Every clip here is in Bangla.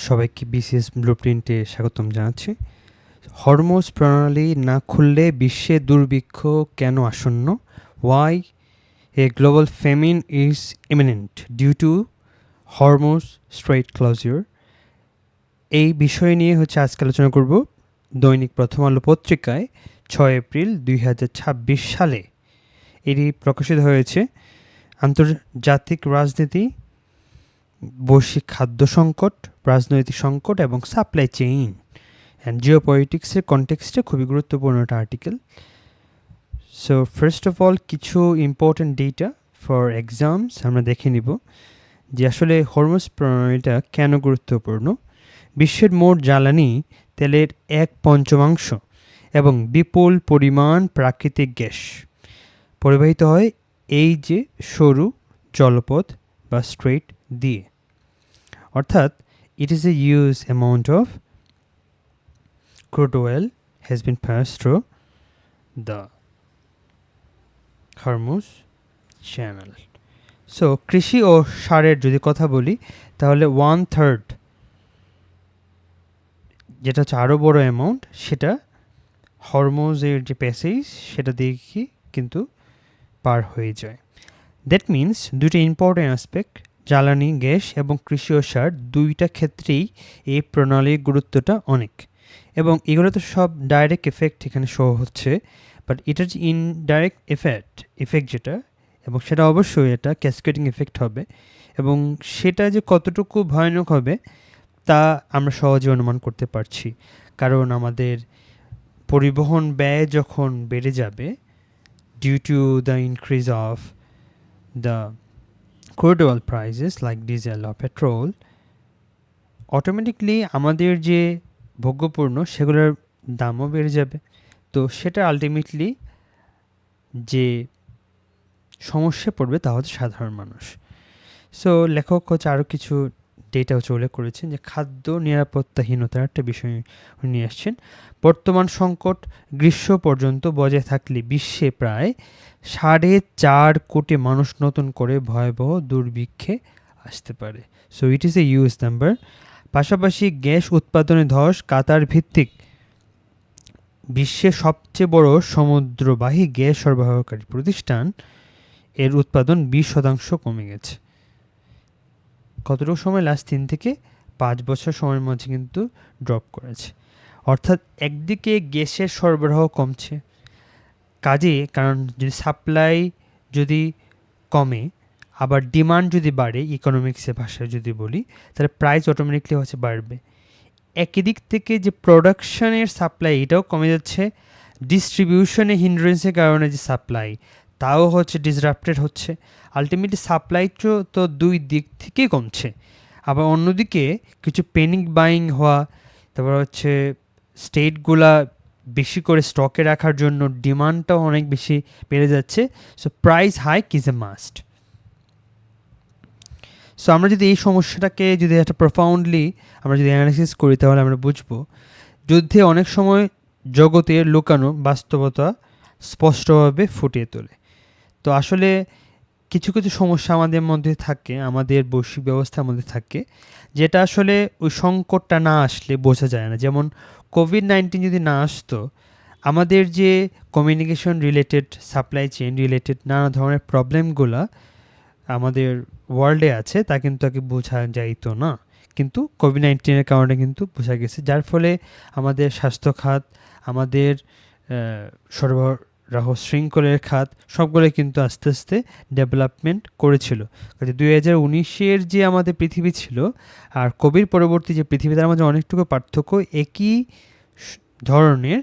সবাইকে বিসিএস ব্লুপ্রিন্টে স্বাগতম জানাচ্ছি। হরমোজ প্রণালী না খুললে বিশ্বে দুর্ভিক্ষ কেন আসন্ন? Why a global famine is imminent due to Hormuz strait closure. এই বিষয় নিয়ে আজকে আলোচনা করব। দৈনিক প্রথম আলো পত্রিকায় 6 এপ্রিল 2026 সালে এটি প্রকাশিত হয়েছে। আন্তর্জাতিক রাজনীতি, বৈশ্বিক খাদ্য সংকট, রাজনৈতিক সংকট এবং সাপ্লাই চেইন অ্যান্ড জিওপলিটিক্সের কনটেক্সটে খুবই গুরুত্বপূর্ণ একটা article. So first of all কিছু ইম্পর্ট্যান্ট ডেটা ফর এক্সামস আমরা দেখে নিব যে আসলে হরমোজ প্রণালীটা কেন গুরুত্বপূর্ণ। বিশ্বের মোট জ্বালানি তেলের 1/5 এবং বিপুল পরিমাণ প্রাকৃতিক গ্যাস পরিবাহিত হয় এই যে সরু জলপথ বা স্ট্রেট দিয়ে, অর্থাৎ it is a huge amount of crude oil has been passed through the Hormuz Channel. So কৃষি ও সারের যদি কথা বলি তাহলে 1/3, যেটা হচ্ছে আরও বড় অ্যামাউন্ট, সেটা হরমুজের যে প্যাসেজ সেটা দিয়ে কিন্তু পার হয়ে যায়। দ্যাট মিনস দুটো ইম্পর্টেন্ট অ্যাসপেক্ট, জ্বালানি, গ্যাস এবং কৃষি ও সার, দুইটা ক্ষেত্রেই এই প্রণালীর গুরুত্বটা অনেক। এবং এগুলো তো সব ডাইরেক্ট এফেক্ট এখানে শো হচ্ছে, বাট এটার যে ইনডাইরেক্ট এফেক্ট যেটা, এবং সেটা অবশ্যই এটা ক্যাসকেডিং এফেক্ট হবে, এবং সেটা যে কতটুকু ভয়ানক হবে তা আমরা সহজে অনুমান করতে পারছি। কারণ আমাদের পরিবহন ব্যয় যখন বেড়ে যাবে due to the increase of the crude oil prices like diesel or petrol, automatically আমাদের যে ভোগ্যপণ্য সেগুলোর দামও বেড়ে যাবে। তো সেটা আলটিমেটলি যে সমস্যা পড়বে তা হচ্ছে সাধারণ মানুষ। সো লেখক আরও কিছু ডেটা উল্লেখ করেছেন যে খাদ্য নিরাপত্তাহীনতার একটা বিষয় নিয়ে আসছেন। বর্তমান সংকট গ্রীষ্ম পর্যন্ত বজায় থাকলে বিশ্বে প্রায় 4.5 কোটি মানুষ নতুন করে ভয়াবহ দুর্ভিক্ষে আসতে পারে। So it is a huge number. পাশাপাশি গ্যাস উৎপাদনে ধস, কাতার ভিত্তিক বিশ্বের সবচেয়ে বড় সমুদ্রবাহী গ্যাস সরবরাহকারী প্রতিষ্ঠান, এর উৎপাদন 20% কমে গেছে। কতটুকু সময়? লাস্ট 3 থেকে 5 বছর সময়ের মধ্যে কিন্তু ড্রপ করেছে। অর্থাৎ একদিকে গ্যাসের সরবরাহ কমছে, কাজে কারণ যদি সাপ্লাই যদি কমে আবার ডিমান্ড যদি বাড়ে, ইকোনমিক্সের ভাষায় যদি বলি, তাহলে প্রাইস অটোমেটিকলি বাড়বে। একই দিক থেকে যে প্রোডাকশনের সাপ্লাই এটাও কমে যাচ্ছে, ডিস্ট্রিবিউশনে হিন্ড্রেন্সের কারণে যে সাপ্লাই তাও ডিসরাপ্টেড হচ্ছে। আলটিমেটলি সাপ্লাই তো দুই দিক থেকেই কমছে। আবার অন্যদিকে কিছু প্যানিক বাইং হওয়া, তারপর স্টেটগুলা বেশি করে স্টকে রাখার জন্য ডিমান্ডটাও অনেক বেশি বেড়ে যাচ্ছে। So price hike is a must. So আমরা যদি এই সমস্যাটাকে যদি একটা প্রফাউন্ডলি আমরা যদি অ্যানালিসিস করি তাহলে আমরা বুঝবো যুদ্ধে অনেক সময় জগতের লুকানো বাস্তবতা স্পষ্টভাবে ফুটিয়ে তোলে। তো আসলে কিছু কিছু সমস্যা আমাদের মধ্যে থাকে, আমাদের বৈশ্বিক ব্যবস্থার মধ্যে থাকে, যেটা আসলে ওই সংকটটা না আসলে বোঝা যায় না। যেমন কোভিড-19 যদি না আসতো, আমাদের যে communication related, supply chain related নানা ধরনের প্রবলেমগুলো আমাদের ওয়ার্ল্ডে আছে তা কিন্তু তাকে বোঝা যাইতো না, কিন্তু কোভিড-19-এর কারণে কিন্তু বোঝা গেছে, যার ফলে আমাদের স্বাস্থ্য খাত, আমাদের সরবরাহ শৃঙ্খলের খাত সবগুলোই কিন্তু আস্তে আস্তে ডেভেলপমেন্ট করেছিল। 2019-এর যে আমাদের পৃথিবী ছিল আর কোভিড পরবর্তী যে পৃথিবী, তার মাঝে অনেকটুকু পার্থক্য, একই ধরনের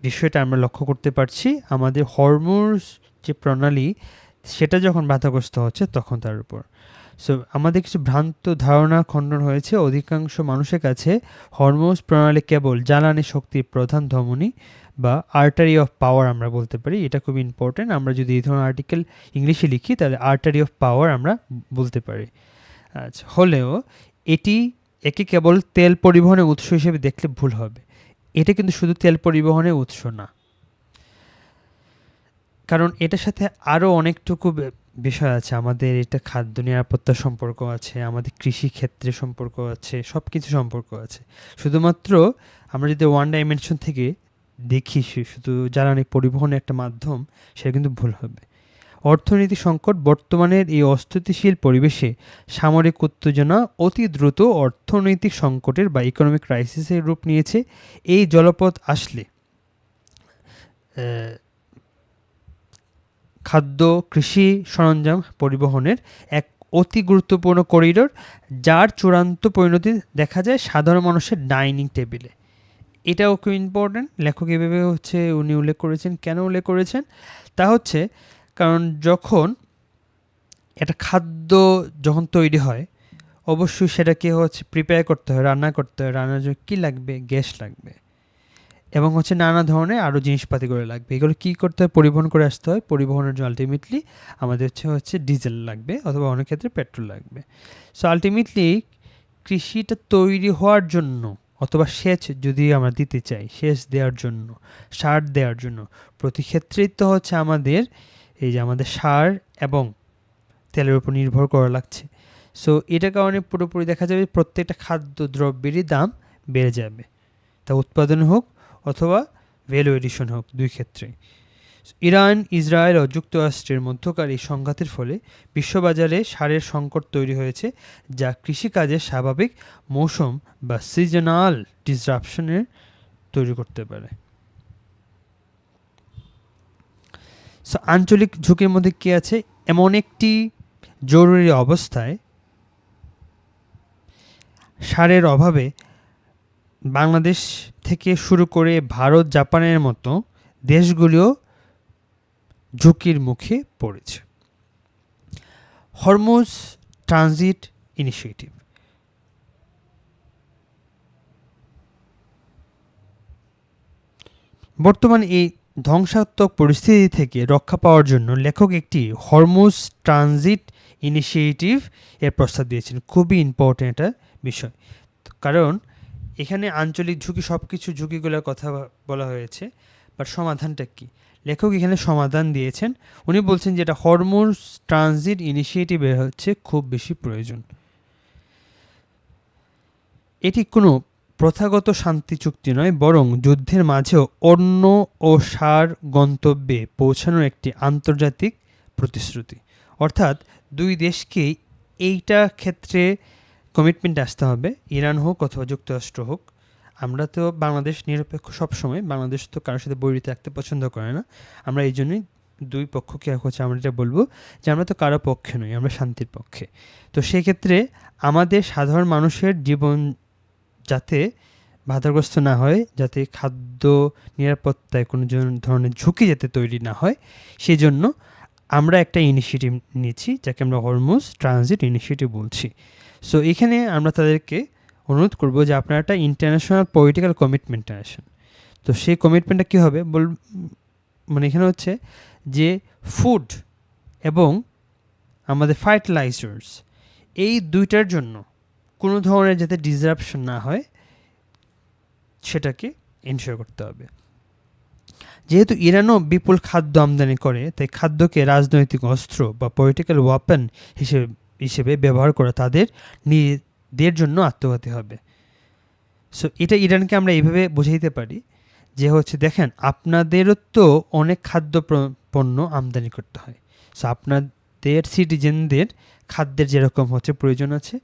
বিষয়টা আমরা লক্ষ্য করতে পারছি। আমাদের হরমোজ যে প্রণালী সেটা যখন বাধাগ্রস্ত হচ্ছে তখন তার উপর। সো আমাদের কিছু ভ্রান্ত ধারণা খণ্ডন হয়েছে। অধিকাংশ মানুষের কাছে হরমোজ প্রণালী কেবল জ্বালানি শক্তির প্রধান ধমনী বা আর্টারি অফ পাওয়ার আমরা বলতে পারি। এটা খুব ইম্পর্টেন্ট। আমরা যদি এই ধরনের আর্টিকেল ইংলিশে লিখি তাহলে আর্টারি অফ পাওয়ার আমরা বলতে পারি। আচ্ছা, হলেও একে কেবল তেল পরিবহনের উৎস হিসেবে দেখলে ভুল হবে। এটা কিন্তু শুধু তেল পরিবহনের উৎস না, কারণ এটার সাথে আরও অনেকটুকু বিষয় আছে, আমাদের এটা খাদ্য নিরাপত্তার সম্পর্ক আছে, আমাদের কৃষি ক্ষেত্রে সম্পর্ক আছে, সব কিছু সম্পর্ক আছে। শুধুমাত্র আমরা যদি ওয়ান ডাইমেনশন থেকে দেখি শুধু জ্বালানি পরিবহনের একটা মাধ্যম, সেটা কিন্তু ভুল হবে। অর্থনৈতিক সংকট বর্তমানের এই অস্থিতিশীল পরিবেশে সামরিক উত্তেজনা অতি দ্রুত অর্থনৈতিক সংকটের বা ইকোনমিক ক্রাইসিসের রূপ নিয়েছে। এই জলপথ আসলে খাদ্য, কৃষি সরঞ্জাম পরিবহনের এক অতি গুরুত্বপূর্ণ করিডোর, যার চূড়ান্ত পরিণতি দেখা যায় সাধারণ মানুষের ডাইনিং টেবিলে। এটাও খুব ইম্পর্ট্যান্ট। লেখক এভাবে উনি উল্লেখ করেছেন। কেন উল্লেখ করেছেন? তা হচ্ছে কারণ যখন একটা খাদ্য যখন তৈরি হয়, অবশ্যই সেটাকে প্রিপেয়ার করতে হয়, রান্না করতে হয়। রান্নার জন্য কী লাগবে? গ্যাস লাগবে, এবং নানা ধরনের আরও জিনিসপাতিগুলো লাগবে। এগুলো কী করতে হয়? পরিবহন করে আসতে হয়। পরিবহনের জন্য আলটিমেটলি আমাদের ডিজেল লাগবে, অথবা অনেক ক্ষেত্রে পেট্রোল লাগবে। সো আলটিমেটলি কৃষিটা তৈরি হওয়ার জন্য, অথবা সেচ যদি আমরা দিতে চাই, সেচ দেওয়ার জন্য, সার দেওয়ার জন্য, প্রতি ক্ষেত্রেই তো আমাদের এই যে আমাদের সার এবং তেলের উপর নির্ভর করা লাগছে। সো এটার কারণে পুরোপুরি দেখা যাবে প্রত্যেকটা খাদ্য দ্রব্যেরই দাম বেড়ে যাবে, তা উৎপাদন হোক অথবা ভ্যালু এডিশন হোক, দুই ক্ষেত্রেই। ইরান, ইসরায়েল ও যুক্তরাষ্ট্রের মধ্যকার এই সংঘাতের ফলে বিশ্ববাজারে সারের সংকট তৈরি হয়েছে, যা কৃষিকাজের স্বাভাবিক মৌসুম বা সিজনাল ডিসরাপশনের তৈরি করতে পারে। সো আঞ্চলিক ঝুঁকির মধ্যে কী আছে? এমন একটি জরুরি অবস্থায় সারের অভাবে বাংলাদেশ থেকে শুরু করে ভারত, জাপানের মতো দেশগুলিও ঝুঁকির মুখে পড়েছে। Hormuz transit initiative. বর্তমান এই ধ্বংসাত্মক পরিস্থিতি থেকে রক্ষা পাওয়ার জন্য লেখক একটি হরমুজ ট্রানজিট ইনিশিয়েটিভ এর প্রস্তাব দিয়েছেন। খুবই ইম্পর্ট্যান্ট একটা বিষয়, কারণ এখানে আঞ্চলিক ঝুঁকি, সব কিছু ঝুঁকিগুলোর কথা বলা হয়েছে, বাট সমাধানটা কী? লেখক এখানে সমাধান দিয়েছেন। উনি বলছেন যে এটা হরমুজ ট্রানজিট ইনিশিয়েটিভের খুব বেশি প্রয়োজন। এটি কোনো প্রথাগত শান্তি চুক্তি নয়, বরং যুদ্ধের মাঝেও অন্য ও সার গন্তব্যে পৌঁছানোর একটি আন্তর্জাতিক প্রতিশ্রুতি। অর্থাৎ দুই দেশকেই এইটা ক্ষেত্রে কমিটমেন্ট আসতে হবে, ইরান হোক অথবা যুক্তরাষ্ট্র হোক। আমরা তো বাংলাদেশ নিরপেক্ষ সবসময়, বাংলাদেশ তো কারোর সাথে বৈরিতা রাখতে পছন্দ করে না। আমরা এই জন্যই দুই পক্ষকে আমরা এটা বলবো যে আমরা তো কারো পক্ষে নই, আমরা শান্তির পক্ষে। তো সেক্ষেত্রে আমাদের সাধারণ মানুষের জীবন যাতে বাধাগ্রস্ত না হয়, যাতে খাদ্য নিরাপত্তায় কোনো ধরনের ঝুঁকি যাতে তৈরি না হয়, সেই জন্য আমরা একটা ইনিশিয়েটিভ নিচ্ছি, যাকে আমরা হরমুজ ট্রানজিট ইনিশিয়েটিভ বলছি। সো এখানে আমরা তাদেরকে অনুরোধ করব যে আপনারা একটা ইন্টারন্যাশনাল পলিটিক্যাল কমিটমেন্টে আসেন। তো সেই কমিটমেন্টটা কী হবে মানে এখানে যে ফুড এবং আমাদের ফার্টিলাইজার্স, এই দুইটার জন্য কোনো ধরনের যাতে ডিসরাপশন না হয়, সেটাকে এনশিওর করতে হবে। যেহেতু ইরানও বিপুল খাদ্য আমদানি করে, তাই খাদ্যকে রাজনৈতিক অস্ত্র বা পলিটিক্যাল ওয়াপেন হিসেবে ব্যবহার করা তাদের নিজেদের জন্য আত্মঘাতী হবে। সো এটা ইরানকে আমরা এইভাবে বোঝাইতে পারি যে দেখেন, আপনাদেরও তো অনেক খাদ্য পণ্য আমদানি করতে হয়। সো আপনাদের সিটিজেনদের খাদ্যের যেরকম প্রয়োজন আছে,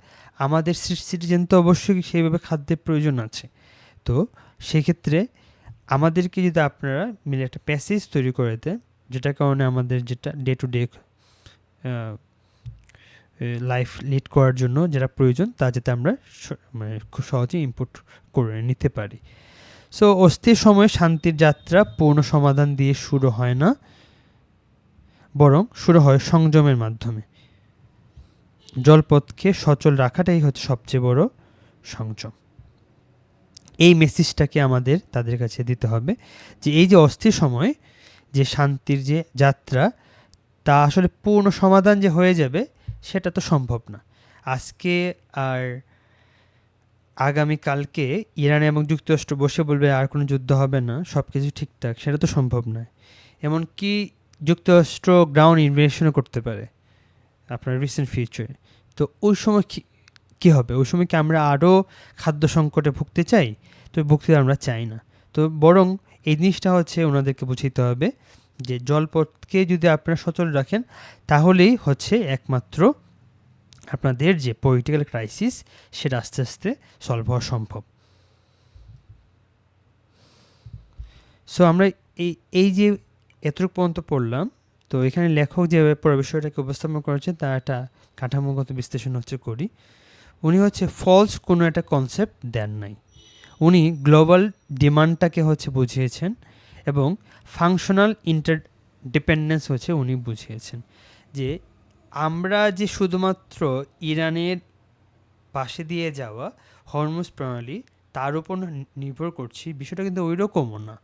আমাদের সিটিজেন তো অবশ্যই সেইভাবে খাদ্যের প্রয়োজন আছে। তো সেক্ষেত্রে আমাদেরকে যদি আপনারা মিলে একটা প্যাসেজ তৈরি করে দেন, যেটার কারণে আমাদের যেটা day to day life lead করার জন্য যেটা প্রয়োজন, তা যাতে আমরা খুব সহজেই ইম্পোর্ট করে নিতে পারি। সো অস্থির সময়ে শান্তির যাত্রা পূর্ণ সমাধান দিয়ে শুরু হয় না, বরং শুরু হয় সংযমের মাধ্যমে। জলপথকে সচল রাখাটাই সবচেয়ে বড় সংযম। এই মেসেজটাকে আমাদের তাদের কাছে দিতে হবে যে এই যে অস্থির সময় যে শান্তির যে যাত্রা, তা আসলে পূর্ণ সমাধান যে হয়ে যাবে সেটা তো সম্ভব না। আজকে আর আগামীকালকে ইরান এবং যুক্তরাষ্ট্র বসে বলবে আর কোনো যুদ্ধ হবে না, সব কিছু ঠিকঠাক, সেটা তো সম্ভব নয়। এমনকি যুক্তরাষ্ট্র গ্রাউন্ড ইনভেশনও করতে পারে, আপনার রিসেন্ট ফিউচারে। তো ওই সময় কী হবে? ওই সময় কি আমরা আরও খাদ্য সংকটে ভুগতে চাই? তো ভুগতে আমরা চাই না। তো বরং এই জিনিসটা হচ্ছে ওনাদেরকে বুঝাইতে হবে যে জলপথকে যদি আপনারা সচল রাখেন তাহলেই হচ্ছে একমাত্র আপনাদের যে পলিটিক্যাল ক্রাইসিস সেটা আস্তে আস্তে সলভ হওয়া সম্ভব। সো আমরা এই যে এতটুকু পর্যন্ত পড়লাম, তো এখানে লেখক যেভাবে পুরো বিষয়টাকে উপস্থাপন করেছেন তার একটা কাঠামোগত বিশ্লেষণ হচ্ছে করি। উনি হচ্ছে ফলস কোনো একটা কনসেপ্ট দেন নাই। উনি গ্লোবাল ডিমান্ডটাকে হচ্ছে বুঝিয়েছেন এবং ফাংশনাল ইন্টারডিপেন্ডেন্স হচ্ছে উনি বুঝিয়েছেন যে আমরা যে শুধুমাত্র ইরানের পাশে দিয়ে যাওয়া হরমুজ প্রণালী তার উপর নির্ভর করছি, বিষয়টা কিন্তু ওই রকমও না।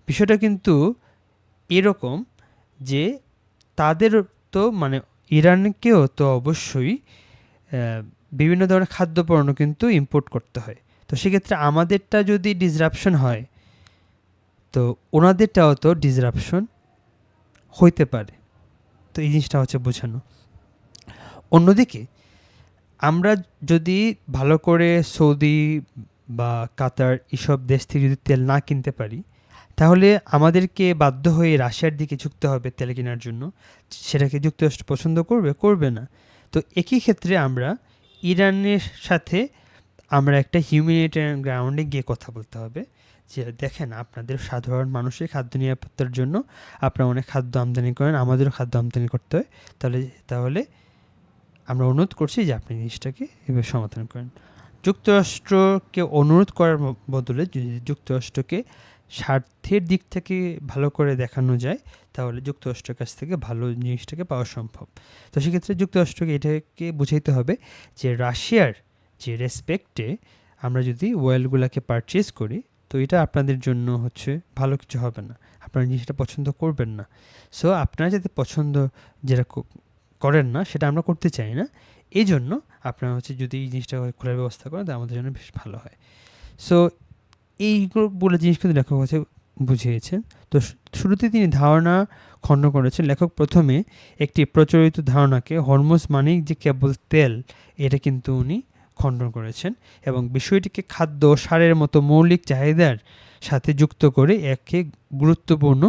বিষয়টা কিন্তু এরকম যে তাদের তো মানে ইরানকেও তো অবশ্যই বিভিন্ন ধরনের খাদ্যপণ্য কিন্তু ইম্পোর্ট করতে হয়। তো সেক্ষেত্রে আমাদেরটা যদি ডিসরাপশন হয় তো ওনাদেরটাও তো ডিসরাপশন হইতে পারে। তো এই জিনিসটা হচ্ছে বোঝানো। অন্যদিকে আমরা যদি ভালো করে সৌদি বা কাতার এসব দেশ থেকে যদি তেল না কিনতে পারি তাহলে আমাদেরকে বাধ্য হয়ে রাশিয়ার দিকে ঝুঁকতে হবে তেল কেনার জন্য। সেটাকে যুক্তরাষ্ট্র পছন্দ করবে? করবে না। তো একই ক্ষেত্রে আমরা ইরানের সাথে আমরা একটা হিউম্যানিটেরিয়ান গ্রাউন্ডে গিয়ে কথা বলতে হবে যে দেখেন আপনাদের সাধারণ মানুষের খাদ্য নিরাপত্তার জন্য আপনারা অনেক খাদ্য আমদানি করেন, আমাদেরও খাদ্য আমদানি করতে হয়, তাহলে আমরা অনুরোধ করছি যে আপনি জিনিসটাকে এভাবে সমাধান করেন। যুক্তরাষ্ট্রকে অনুরোধ করার বদলে যদি যুক্তরাষ্ট্রকে স্বার্থের দিক থেকে ভালো করে দেখানো যায় তাহলে যুক্তরাষ্ট্রের কাছ থেকে ভালো জিনিসটাকে পাওয়া সম্ভব। তো সেক্ষেত্রে যুক্তরাষ্ট্রকে এটাকে বুঝাইতে হবে যে রাশিয়ার যে রেসপেক্টে আমরা যদি ওয়েলগুলোকে পারচেজ করি তো এটা আপনাদের জন্য হচ্ছে ভালো কিছু হবে না, আপনারা জিনিসটা পছন্দ করবেন না। সো আপনারা যাতে পছন্দ যেটা করেন না সেটা আমরা করতে চাই না, এই জন্য আপনারা হচ্ছে যদি এই জিনিসটা খোলার ব্যবস্থা করেন তাহলে আমাদের জন্য বেশ ভালো হয়। সো এইগুলো জিনিস কিন্তু লেখক হচ্ছে বুঝিয়েছেন। তো শুরুতে তিনি ধারণা খণ্ডন করেছেন। লেখক প্রথমে একটি প্রচলিত ধারণাকে হরমুজ মানেই যে কেবল তেল এটা কিন্তু উনি খণ্ডন করেছেন এবং বিষয়টিকে খাদ্য সারের মতো মৌলিক চাহিদার সাথে যুক্ত করে একে গুরুত্বপূর্ণ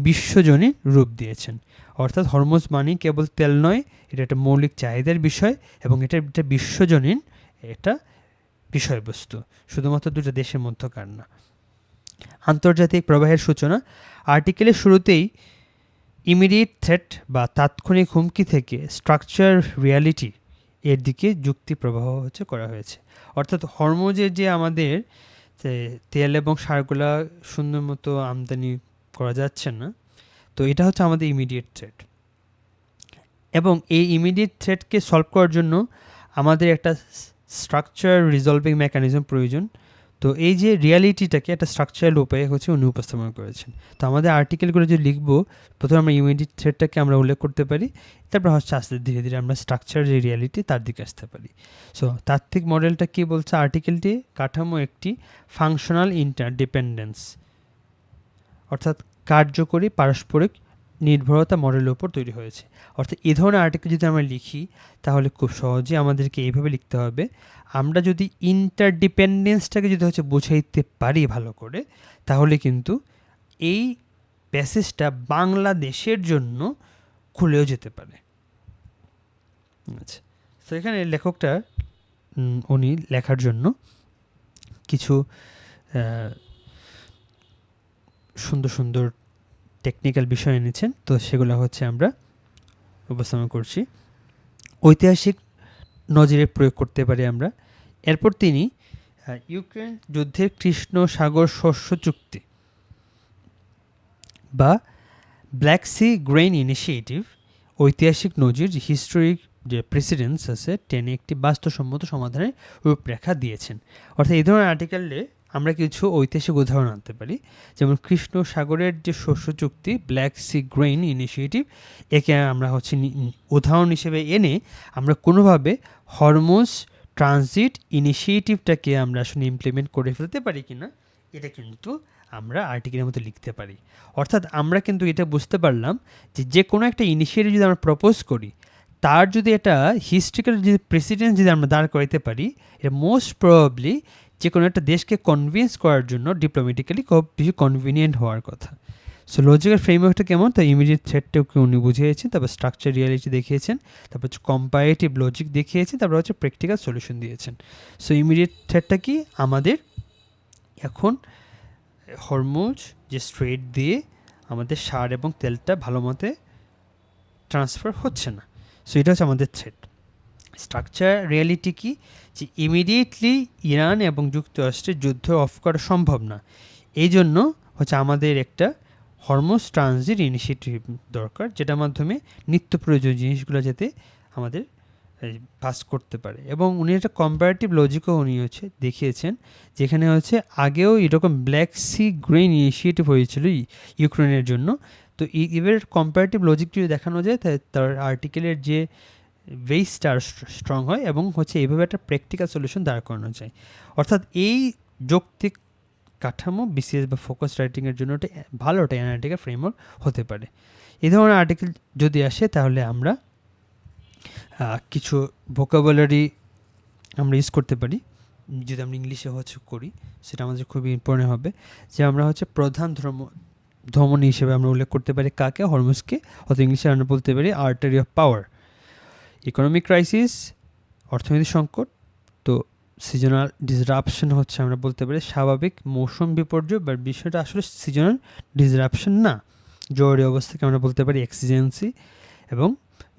বিশ্বজনীন রূপ দিয়েছেন। অর্থাৎ হরমুজ মানেই কেবল তেল নয়, এটা একটা মৌলিক চাহিদার বিষয় এবং এটা একটা বিশ্বজনীন এটা বিষয়বস্তু, শুধুমাত্র দুটো দেশের মধ্যকার না। আন্তর্জাতিক প্রবাহের সূচনা আর্টিকেলের শুরুতেই ইমিডিয়েট থ্রেট বা তাৎক্ষণিক হুমকি থেকে স্ট্রাকচার রিয়ালিটি এর দিকে যুক্তি প্রবাহ হচ্ছে করা হয়েছে। অর্থাৎ হরমুজের যে আমাদের তেল এবং সারগুলা সুন্দর মতো আমদানি করা যাচ্ছে না, তো এটা হচ্ছে আমাদের ইমিডিয়েট থ্রেট এবং এই ইমিডিয়েট থ্রেটকে সলভ করার জন্য আমাদের একটা স্ট্রাকচার রিজলভিং মেকানিজম প্রয়োজন। তো এই যে রিয়ালিটিটাকে একটা স্ট্রাকচারাল উপায়ে হচ্ছে উনি উপস্থাপন করেছেন। তো আমাদের আর্টিকেলগুলো যে লিখবো প্রথমে আমরা ইমিডিয়েট থ্রেটটাকে আমরা উল্লেখ করতে পারি, তারপর হচ্ছে আস্তে ধীরে ধীরে আমরা স্ট্রাকচার যে রিয়ালিটি তার দিকে আসতে পারি। সো তাত্ত্বিক মডেলটা কী বলছে আর্টিকেলটি? কাঠামো একটি ফাংশনাল ইন্টারডিপেন্ডেন্স অর্থাৎ কার্যকরী পারস্পরিক নির্ভরতা মডেলের উপর তৈরি হয়েছে। অর্থাৎ এই ধরনের আর্টিকেল যদি আমরা লিখি তাহলে খুব সহজে আমাদেরকে এইভাবে লিখতে হবে, আমরা যদি ইন্টারডিপেন্ডেন্সটাকে যদি হচ্ছে বুঝাইতে পারি ভালো করে তাহলে কিন্তু এই প্যাসেজটা বাংলাদেশের জন্য খুলেও যেতে পারে। আচ্ছা, তো এখানে লেখকটা উনি লেখার জন্য কিছু সুন্দর সুন্দর টেকনিক্যাল বিষয় এনেছেন, তো সেগুলো হচ্ছে আমরা উপস্থাপন করছি। ঐতিহাসিক নজিরে প্রয়োগ করতে পারি আমরা। এরপর তিনি ইউক্রেন যুদ্ধের কৃষ্ণ সাগর শস্য চুক্তি বা ব্ল্যাক সি গ্রেইন ইনিশিয়েটিভ ঐতিহাসিক নজির হিস্টোরিক যে প্রেসিডেন্স আছে টেনে একটি বাস্তবসম্মত সমাধানের রূপরেখা দিয়েছেন। অর্থাৎ এই ধরনের আর্টিকেলে আমরা কিছু ঐতিহাসিক উদাহরণ আনতে পারি, যেমন কৃষ্ণ সাগরের যে শস্য চুক্তি ব্ল্যাক সি গ্রেইন ইনিশিয়েটিভ, একে আমরা হচ্ছে উদাহরণ হিসেবে এনে আমরা কোনোভাবে হরমুজ ট্রানজিট ইনিশিয়েটিভটাকে আমরা আসলে ইমপ্লিমেন্ট করে ফেলতে পারি কিনা এটা কিন্তু আমরা আর্টিকেলের মধ্যে লিখতে পারি। অর্থাৎ আমরা কিন্তু এটা বুঝতে পারলাম যে কোনো একটা ইনিশিয়েটিভ যদি আমরা প্রপোজ করি তার যদি এটা হিস্ট্রিক্যাল যদি প্রেসিডেন্ট যদি আমরা দাঁড় করাইতে পারি, এটা মোস্ট প্রবাবলি যে কোনো একটা দেশকে কনভিন্স করার জন্য ডিপ্লোম্যাটিক্যালি খুব বেশি কনভিনিয়েন্ট হওয়ার কথা। সো লজিক্যাল ফ্রেমওয়ার্কটা কেমন, তো ইমিডিয়েট থ্রেটটাকে উনি বুঝিয়েছেন, তারপর স্ট্রাকচার রিয়ালিটি দেখিয়েছেন, তারপর হচ্ছে কম্পারেটিভ লজিক দেখিয়েছেন, তারপর হচ্ছে প্র্যাকটিক্যাল সলিউশন দিয়েছেন। সো ইমিডিয়েট থ্রেটটা কি, আমাদের এখন হরমুজ যে স্ট্রেট দিয়ে আমাদের সার এবং তেলটা ভালো মতে ট্রান্সফার হচ্ছে না। সো এটা হচ্ছে আমাদের থ্রেট। স্ট্রাকচার রিয়ালিটি কি, যে ইমিডিয়েটলি ইরান এবং যুক্তরাষ্ট্রের যুদ্ধ অফ করা সম্ভব না, এই জন্য হচ্ছে আমাদের একটা হরমুজ ট্রানজিট ইনিশিয়েটিভ দরকার, যেটার মাধ্যমে নিত্য প্রয়োজনীয় জিনিসগুলো যাতে আমাদের পাস করতে পারে। এবং উনি একটা কম্পারেটিভ লজিকও উনি হচ্ছে দেখিয়েছেন, যেখানে হচ্ছে আগেও এরকম ব্ল্যাক সি গ্রেন ইনিশিয়েটিভ হয়েছিল ইউক্রেনের জন্য। তো এবার কম্পারেটিভ লজিক যদি দেখানো যায়, তার আর্টিকেলের যে বেসটা আর স্ট্রং হয় এবং হচ্ছে এইভাবে একটা প্র্যাকটিক্যাল সলিউশন দাঁড় করানো যায়। অর্থাৎ এই যৌক্তিক কাঠামো বিসিএস বা ফোকাস রাইটিংয়ের জন্য একটা ভালো একটা অ্যানালিটিক্যাল ফ্রেমওয়ার্ক হতে পারে। এই ধরনের আর্টিকেল যদি আসে, তাহলে আমরা কিছু ভোকাবুলারি আমরা ইউজ করতে পারি, যদি আমরা ইংলিশে হচ্ছে করি, সেটা আমাদের খুবই ইম্পর্টেন্ট হবে। যে আমরা হচ্ছে প্রধান ধমনী হিসেবে আমরা উল্লেখ করতে পারি কাকে, হরমুজকে, অথবা ইংলিশে আমরা বলতে পারি artery of power. Economic crisis, অর্থনৈতিক সংকট, তো সিজনাল ডিসরাপশন হচ্ছে আমরা বলতে পারি স্বাভাবিক মৌসুম বিপর্যয়, বা বিষয়টা আসলে সিজনাল ডিসরাপশন না, জরুরি অবস্থাকে আমরা বলতে পারি এক্সিজেন্সি। এবং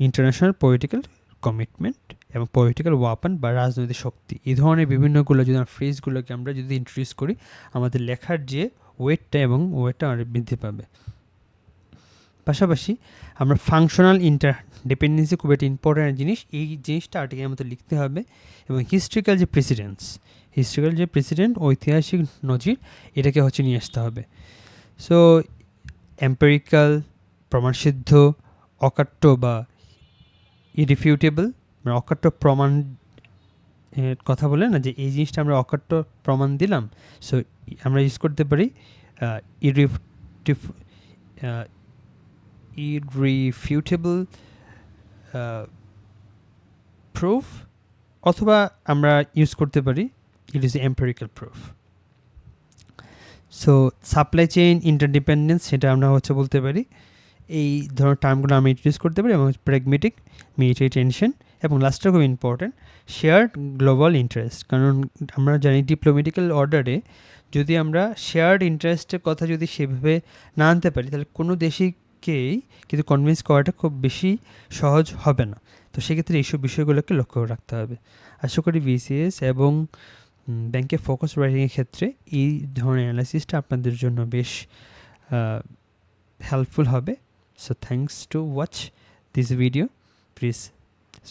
ইন্টারন্যাশনাল পলিটিক্যাল কমিটমেন্ট এবং পলিটিক্যাল ওয়াপন বা রাজনৈতিক শক্তি। এই ধরনের বিভিন্নগুলো যদি আমরা ফ্রেজগুলোকে আমরা যদি ইন্ট্রোডিউস করি, আমাদের লেখার যে ওয়েটটা এবং ওয়েটটা অনেক বৃদ্ধি পাবে। পাশাপাশি আমরা ফাংশনাল ইন্টারডিপেন্ডেন্সি খুব একটা ইম্পর্ট্যান্ট জিনিস, এই জিনিসটা আর্টিকেলের মধ্যে লিখতে হবে। এবং হিস্ট্রিক্যাল যে প্রেসিডেন্ট ঐতিহাসিক নজির, এটাকে হচ্ছে নিয়ে আসতে হবে। সো এম্পেরিক্যাল, প্রমাণসিদ্ধ, অকাট্য বা ইরিফিউটেবল, মানে অকাট্য প্রমাণ কথা বলে না, যে এই জিনিসটা আমরা অকাট্য প্রমাণ দিলাম, সো আমরা ইউজ করতে পারি irrefutable proof, অথবা আমরা ইউজ করতে পারি it is empirical proof. So supply chain interdependence, সেটা আমরা হচ্ছে বলতে পারি, এই ধরনের টার্মগুলো আমরা ইউজ করতে পারি। এবং প্র্যাগমেটিক, মিলিটারি টেনশন, এবং লাস্টটা খুব ইম্পর্ট্যান্ট, শেয়ার্ড গ্লোবাল ইন্টারেস্ট। কারণ আমরা জানি ডিপ্লোম্যাটিক্যাল অর্ডারে যদি আমরা শেয়ার্ড ইন্টারেস্টের কথা যদি সেভাবে না আনতে পারি, তাহলে কোনো দেশকেই কিন্তু কনভিন্স করাটা খুব বেশি সহজ হবে না। তো সেক্ষেত্রে এইসব বিষয়গুলোকে লক্ষ্য রাখতে হবে। আশা করি বিসিএস এবং ব্যাংকে ফোকাস রাইটিংয়ের ক্ষেত্রে এই ধরনের অ্যানালাইসিসটা আপনাদের জন্য বেশ helpful হবে. So thanks to watch this video. Please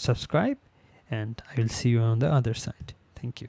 subscribe and I will see you on the other side. Thank you.